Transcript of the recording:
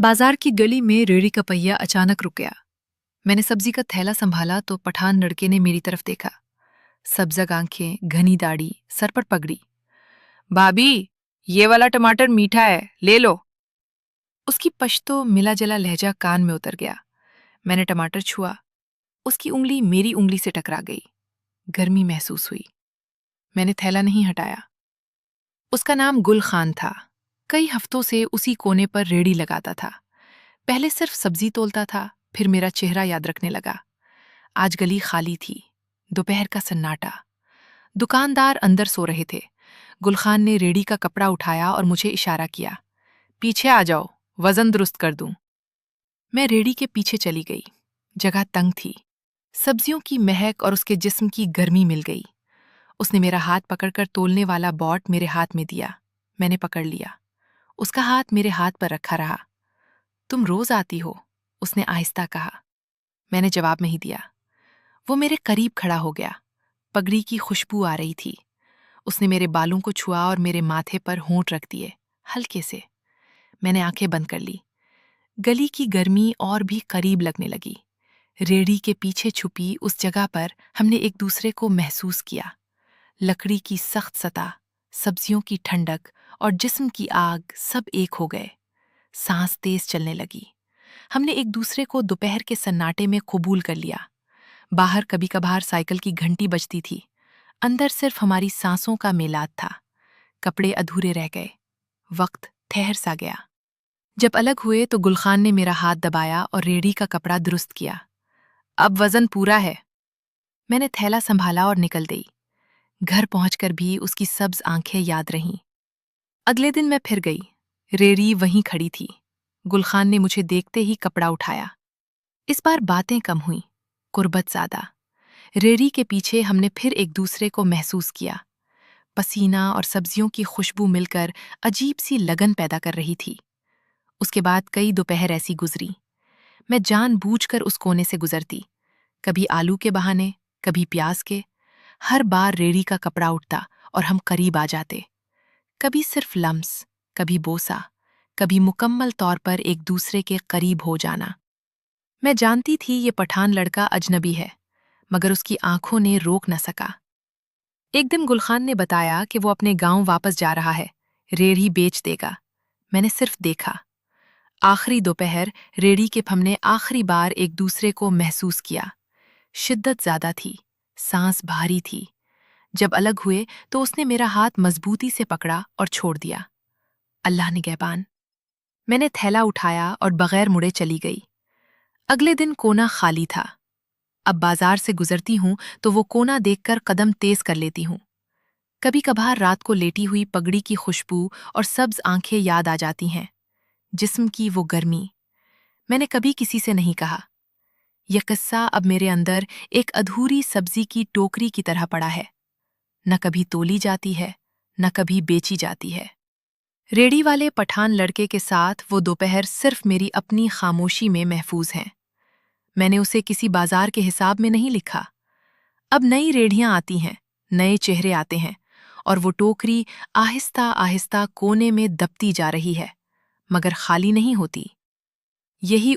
बाजार की गली में रेहड़ी का पहिया अचानक रुक गया। मैंने सब्जी का थैला संभाला तो पठान लड़के ने मेरी तरफ देखा। सब्जग आंखें, घनी दाढ़ी, सर पर पगड़ी। भाभी, ये वाला टमाटर मीठा है, ले लो। उसकी पश्तो मिला जला लहजा कान में उतर गया। मैंने टमाटर छुआ। उसकी उंगली मेरी उंगली से टकरा गई। गर्मी महसूस हुई। मैंने थैला नहीं हटाया। उसका नाम गुल खान था। कई हफ्तों से उसी कोने पर रेहड़ी लगाता था। पहले सिर्फ सब्जी तोलता था, फिर मेरा चेहरा याद रखने लगा। आज गली खाली थी। दोपहर का सन्नाटा। दुकानदार अंदर सो रहे थे। गुलखान ने रेहड़ी का कपड़ा उठाया और मुझे इशारा किया। पीछे आ जाओ, वजन दुरुस्त कर दूं। मैं रेहड़ी के पीछे चली गई। जगह तंग थी। सब्जियों की महक और उसके जिस्म की गर्मी मिल गई। उसने मेरा हाथ पकड़कर तोलने वाला बॉट मेरे हाथ में दिया। मैंने पकड़ लिया। उसका हाथ मेरे हाथ पर रखा रहा। तुम रोज आती हो, उसने आहिस्ता कहा। मैंने जवाब नहीं दिया। वो मेरे करीब खड़ा हो गया। पगड़ी की खुशबू आ रही थी। उसने मेरे बालों को छुआ और मेरे माथे पर होंठ रख दिए, हल्के से। मैंने आंखें बंद कर ली। गली की गर्मी और भी करीब लगने लगी। रेहड़ी के पीछे छुपी उस जगह पर हमने एक दूसरे को महसूस किया। लकड़ी की सख्त सतह, सब्जियों की ठंडक और जिस्म की आग सब एक हो गए। सांस तेज चलने लगी। हमने एक दूसरे को दोपहर के सन्नाटे में कबूल कर लिया। बाहर कभी कभार साइकिल की घंटी बजती थी। अंदर सिर्फ हमारी सांसों का मेलाद था। कपड़े अधूरे रह गए। वक्त ठहर सा गया। जब अलग हुए तो गुलखान ने मेरा हाथ दबाया और रेहड़ी का कपड़ा दुरुस्त किया। अब वजन पूरा है। मैंने थैला संभाला और निकल गई। घर पहुंचकर भी उसकी सब्ज आंखें याद रहीं। अगले दिन मैं फिर गई। रेहड़ी वहीं खड़ी थी। गुलखान ने मुझे देखते ही कपड़ा उठाया। इस बार बातें कम हुई, कुर्बत ज्यादा। रेहड़ी के पीछे हमने फिर एक दूसरे को महसूस किया। पसीना और सब्जियों की खुशबू मिलकर अजीब सी लगन पैदा कर रही थी। उसके बाद कई दोपहर ऐसी गुजरी। मैं जानबूझकर उस कोने से गुजरती। कभी आलू के बहाने, कभी प्याज के। हर बार रेहड़ी का कपड़ा उठता और हम करीब आ जाते। कभी सिर्फ लम्स, कभी बोसा, कभी मुकम्मल तौर पर एक दूसरे के करीब हो जाना। मैं जानती थी ये पठान लड़का अजनबी है, मगर उसकी आंखों ने रोक न सका। एक दिन गुलखान ने बताया कि वो अपने गांव वापस जा रहा है, रेहड़ी बेच देगा। मैंने सिर्फ देखा। आखिरी दोपहर रेहड़ी के हमने आखिरी बार एक दूसरे को महसूस किया। शिद्दत ज्यादा थी, सांस भारी थी। जब अलग हुए तो उसने मेरा हाथ मजबूती से पकड़ा और छोड़ दिया। अल्लाह निगहबान। मैंने थैला उठाया और बगैर मुड़े चली गई। अगले दिन कोना खाली था। अब बाजार से गुजरती हूं तो वो कोना देखकर कदम तेज कर लेती हूं। कभी कभार रात को लेटी हुई पगड़ी की खुशबू और सब्ज आंखें याद आ जाती हैं। जिस्म की वो गर्मी। मैंने कभी किसी से नहीं कहा। यह किस्सा अब मेरे अंदर एक अधूरी सब्जी की टोकरी की तरह पड़ा है। न कभी तोली जाती है, न कभी बेची जाती है। रेहड़ी वाले पठान लड़के के साथ वो दोपहर सिर्फ मेरी अपनी खामोशी में महफूज हैं। मैंने उसे किसी बाजार के हिसाब में नहीं लिखा। अब नई रेढ़ियां आती हैं, नए चेहरे आते हैं, और वो टोकरी आहिस्ता आहिस्ता कोने में दबती जा रही है, मगर खाली नहीं होती। यही